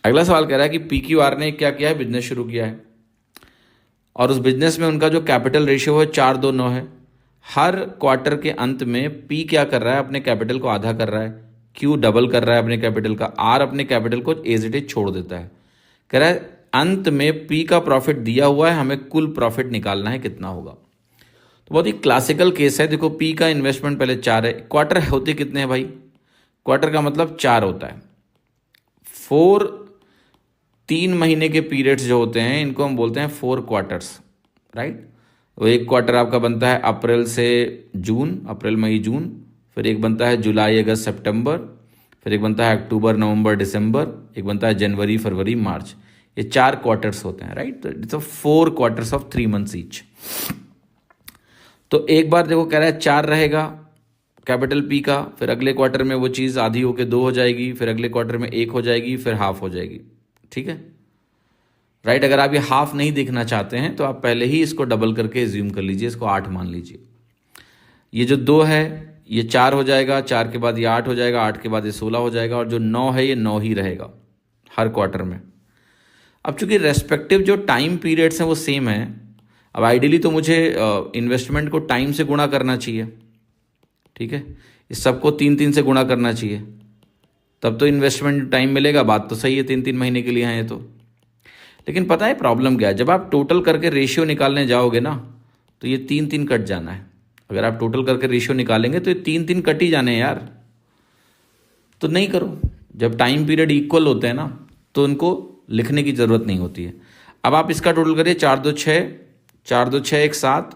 अगला सवाल कह रहा है कि PQR ने क्या किया है, बिजनेस शुरू किया है और उस बिजनेस में उनका जो कैपिटल रेशियो है 4:2:9 है। हर क्वार्टर के अंत में P क्या कर रहा है, अपने कैपिटल को आधा कर रहा है, Q डबल कर रहा है अपने कैपिटल का, R अपने कैपिटल को एज इट इज छोड़ देता है। कह रहा है अंत में P का प्रॉफिट दिया हुआ है, हमें कुल प्रॉफिट निकालना है, कितना होगा। तो बहुत ही क्लासिकल केस है। देखो P का इन्वेस्टमेंट पहले 4 है, क्वार्टर होते कितने हैं भाई, क्वार्टर का मतलब 4 होता है। 3 महीने के पीरियड्स जो होते हैं इनको हम बोलते हैं 4 क्वार्टर्स, राइट। वो एक क्वार्टर आपका बनता है अप्रैल से जून, अप्रैल मई जून, फिर एक बनता है जुलाई अगस्त सितंबर, फिर एक बनता है अक्टूबर नवंबर दिसंबर, एक बनता है जनवरी फरवरी मार्च। ये 4 क्वार्टर्स होते हैं, right. It's 4 quarters of 3 months each. तो एक बार देखो कह रहा है 4 रहेगा कैपिटल P का, फिर अगले क्वार्टर में वो चीज़ आधी होके 2 हो जाएगी, फिर अगले क्वार्टर में 1 हो जाएगी, फिर हाफ हो जाएगी, ठीक है, राइट। अगर आप ये हाफ नहीं देखना चाहते हैं तो आप पहले ही इसको डबल करके एज्यूम कर लीजिए, इसको 8 मान लीजिए। ये जो 2 है ये 4 हो जाएगा, 4 के बाद ये 8 हो जाएगा, 8 के बाद ये 16 हो जाएगा, और जो 9 है ये 9 ही रहेगा हर क्वार्टर में। अब चूंकि रेस्पेक्टिव जो टाइम पीरियड्स हैं वो सेम है, अब आइडियली तो मुझे इन्वेस्टमेंट को टाइम से गुणा करना चाहिए, ठीक है, इस सबको 3 से गुणा करना चाहिए, तब तो इन्वेस्टमेंट टाइम मिलेगा। बात तो सही है, 3 महीने के लिए हैं ये तो। लेकिन पता है प्रॉब्लम क्या है, जब आप टोटल करके रेशियो निकालने जाओगे ना तो ये 3 कट जाना है। अगर आप टोटल करके रेशियो निकालेंगे तो ये 3 कट ही जाने हैं यार। तो नहीं करो, जब टाइम पीरियड इक्वल होते हैं ना तो उनको लिखने की ज़रूरत नहीं होती है। अब आप इसका टोटल करिए, 4 2 6, 4 2 6 1 7,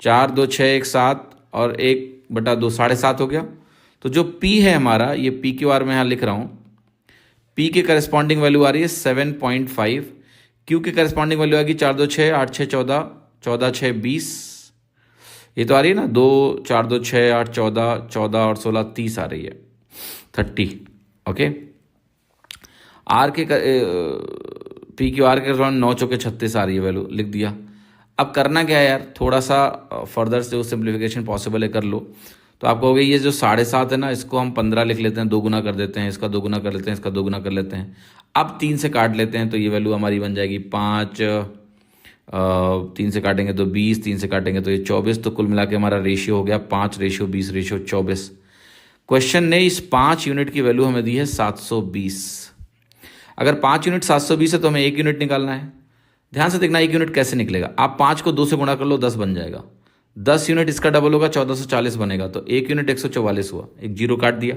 4 2 6 1 7 और 1/2 7.5 हो गया। तो जो P है हमारा, ये PQR में यहाँ लिख रहा हूँ, P के करस्पॉन्डिंग वैल्यू आ रही है 7.5, Q के करस्पॉन्डिंग वैल्यू आएगी 4 2 6 8 6 14, 14 6 20, ये तो आ रही है ना 2 4 2 6 8 14, 14 और 16 30 आ रही है, 30, ओके। R के PQR के 9 चौके 36 आ रही है वैल्यू, लिख दिया। अब करना क्या है यार, थोड़ा सा फर्दर से सिंप्लीफिकेशन पॉसिबल है, कर लो। तो आप कहोगे ये जो 7.5 है ना, इसको हम 15 लिख लेते हैं, 2 गुना कर देते हैं, इसका 2 गुना कर लेते हैं, इसका 2 गुना कर लेते हैं। अब 3 से काट लेते हैं तो ये वैल्यू हमारी बन जाएगी 5, 3 से काटेंगे तो 20, 3 से काटेंगे तो ये 24। तो कुल मिला के हमारा रेशियो हो गया 5:20:24। क्वेश्चन ने इस 5 यूनिट की वैल्यू हमें दी है 720। अगर 5 यूनिट 720 है तो हमें 1 यूनिट निकालना है। ध्यान से देखना 1 यूनिट कैसे निकलेगा, आप 5 को 2 से गुणा कर लो, 10 बन जाएगा। 10 यूनिट इसका डबल होगा, 1440 बनेगा, तो 1 यूनिट 144 हुआ, एक जीरो काट दिया।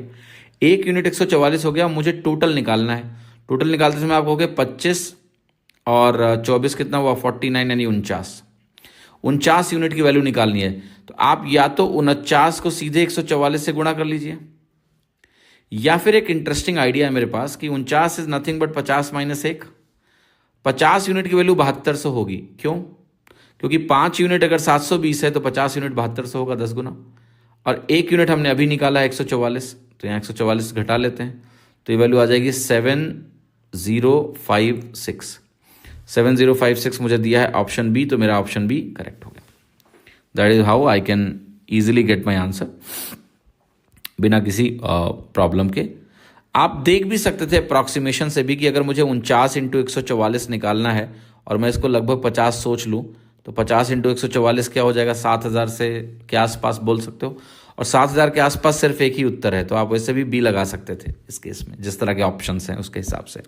1 यूनिट 144 हो गया, मुझे टोटल निकालना है। टोटल निकालते समय आप कहोगे 25 और 24 कितना हुआ, 49 यानी 49 यूनिट की वैल्यू निकालनी है। तो आप या तो 49 को सीधे 144 से गुणा कर लीजिए, या फिर एक इंटरेस्टिंग आइडिया है मेरे पास कि 49 इज नथिंग बट 50 - 1। 50 यूनिट की वैल्यू 7200 होगी। क्यों? क्योंकि 5 यूनिट अगर 720 है तो 50 यूनिट 7200 होगा, 10 गुना। और 1 यूनिट हमने अभी निकाला है 144, तो यहाँ 144 घटा लेते हैं तो ये वैल्यू आ जाएगी 7056। 7056 मुझे दिया है ऑप्शन बी, तो मेरा ऑप्शन बी करेक्ट हो गया। That is how I can easily get my answer बिना किसी प्रॉब्लम के। आप देख भी सकते थे अप्रॉक्सीमेशन से भी कि अगर मुझे 49 × 144 निकालना है और मैं इसको लगभग 50 सोच लूँ तो 50 × 144 क्या हो जाएगा, 7000 से के आसपास बोल सकते हो। और 7000 के आसपास सिर्फ एक ही उत्तर है, तो आप वैसे भी बी लगा सकते थे इस केस में, जिस तरह के ऑप्शंस हैं उसके हिसाब से।